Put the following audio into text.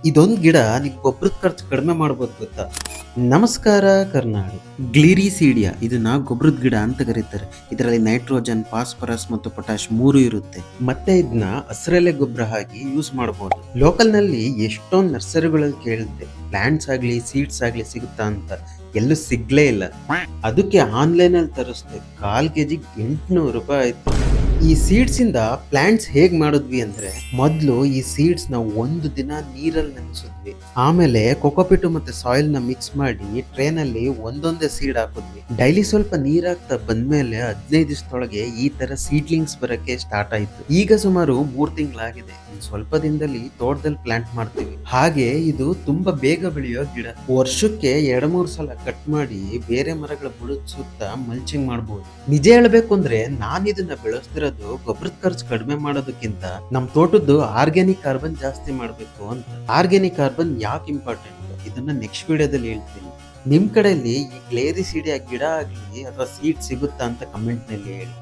ಇದೊಂದು ಗಿಡ ನಿಮ್ ಗೊಬ್ಬರದ ಖರ್ಚು ಕಡಿಮೆ ಮಾಡ್ಬೋದು ಗೊತ್ತಾ? ನಮಸ್ಕಾರ ಕರ್ನಾಡು. ಗ್ಲಿರಿಸೀಡಿಯಾ ಇದನ್ನ ಗೊಬ್ಬರದ ಗಿಡ ಅಂತ ಕರೀತಾರೆ. ಇದರಲ್ಲಿ ನೈಟ್ರೋಜನ್, ಫಾಸ್ಫರಸ್ ಮತ್ತು ಪೊಟ್ಯಾಶ್ ಮೂರು ಇರುತ್ತೆ. ಮತ್ತೆ ಇದನ್ನ ಹಸಿರೆಲೆ ಗೊಬ್ಬರ ಆಗಿ ಯೂಸ್ ಮಾಡಬಹುದು. ಲೋಕಲ್ ನಲ್ಲಿ ಎಷ್ಟೊಂದು ನರ್ಸರಿಗಳಲ್ಲಿ ಕೇಳಿದ್ದೆ, ಪ್ಲಾಂಟ್ಸ್ ಆಗ್ಲಿ ಸೀಡ್ಸ್ ಆಗ್ಲಿ ಸಿಗುತ್ತಾ ಅಂತ. ಎಲ್ಲೂ ಸಿಗ್ಲೇ ಇಲ್ಲ. ಅದಕ್ಕೆ ಆನ್ಲೈನ್ ಅಲ್ಲಿ ತರಿಸ್ದೆ. 1/4 ಕೆಜಿಗೆ 800 ರೂಪಾಯಿ ಆಯ್ತು. ಈ ಸೀಡ್ಸ್ ಇಂದ ಪ್ಲಾಂಟ್ಸ್ ಹೇಗ್ ಮಾಡಿದ್ವಿ ಅಂದ್ರೆ, ಮೊದ್ಲು ಈ ಸೀಡ್ಸ್ ನ ಒಂದು ದಿನ ನೀರಲ್ಲಿ ನೆನೆಸಿದ್ವಿ. ಆಮೇಲೆ ಕೊಕೊಪಿಟ್ ಮತ್ತೆ ಸಾಯಿಲ್ ನ ಮಿಕ್ಸ್ ಮಾಡಿ ಟ್ರೇನ್ ಅಲ್ಲಿ ಒಂದೊಂದೇ ಸೀಡ್ ಹಾಕಿದ್ವಿ. ಡೈಲಿ ಸ್ವಲ್ಪ ನೀರ್ ಹಾಕ್ತಾ ಬಂದ್ಮೇಲೆ 15 ದಿವಸದೊಳಗೆ ಈ ತರ ಸೀಡ್ಲಿಂಗ್ಸ್ ಬರಕ್ಕೆ ಸ್ಟಾರ್ಟ್ ಆಯ್ತು. ಈಗ ಸುಮಾರು 3 ತಿಂಗಳಾಗಿದೆ. ಸ್ವಲ್ಪ ದಿನದಲ್ಲಿ ತೋಟದಲ್ಲಿ ಪ್ಲಾಂಟ್ ಮಾಡ್ತೀವಿ. ಹಾಗೆ ಇದು ತುಂಬಾ ಬೇಗ ಬೆಳೆಯೋ ಗಿಡ. ವರ್ಷಕ್ಕೆ 2-3 ಸಲ ಕಟ್ ಮಾಡಿ ಬೇರೆ ಮರಗಳ ಬುಡದ ಸುತ್ತ ಮಲ್ಚಿಂಗ್ ಮಾಡಬಹುದು. ನಿಜ ಹೇಳ್ಬೇಕು ಅಂದ್ರೆ ನಾನ್ ಇದನ್ನ ಬೆಳೆಸ್ತಿರೋದು ಗೊಬ್ಬರದ ಖರ್ಚು ಕಡಿಮೆ ಮಾಡೋದಕ್ಕಿಂತ ನಮ್ ತೋಟದ್ದು ಆರ್ಗ್ಯಾನಿಕ್ ಕಾರ್ಬನ್ ಜಾಸ್ತಿ ಮಾಡ್ಬೇಕು ಅಂತ. ಆರ್ಗ್ಯಾನಿಕ್ ಕಾರ್ಬನ್ ಯಾಕೆ ಇಂಪಾರ್ಟೆಂಟ್ ಇದನ್ನ ನೆಕ್ಸ್ಟ್ ವಿಡಿಯೋದಲ್ಲಿ ಹೇಳ್ತೀನಿ. ನಿಮ್ ಕಡೆಯಲ್ಲಿ ಈ ಗ್ಲೇರಿಸೀಡಿಯಾ ಗಿಡ ಆಗ್ಲಿ ಅಥವಾ ಸೀಡ್ ಸಿಗುತ್ತಾ ಅಂತ ಕಮೆಂಟ್ ನಲ್ಲಿ ಹೇಳಿ.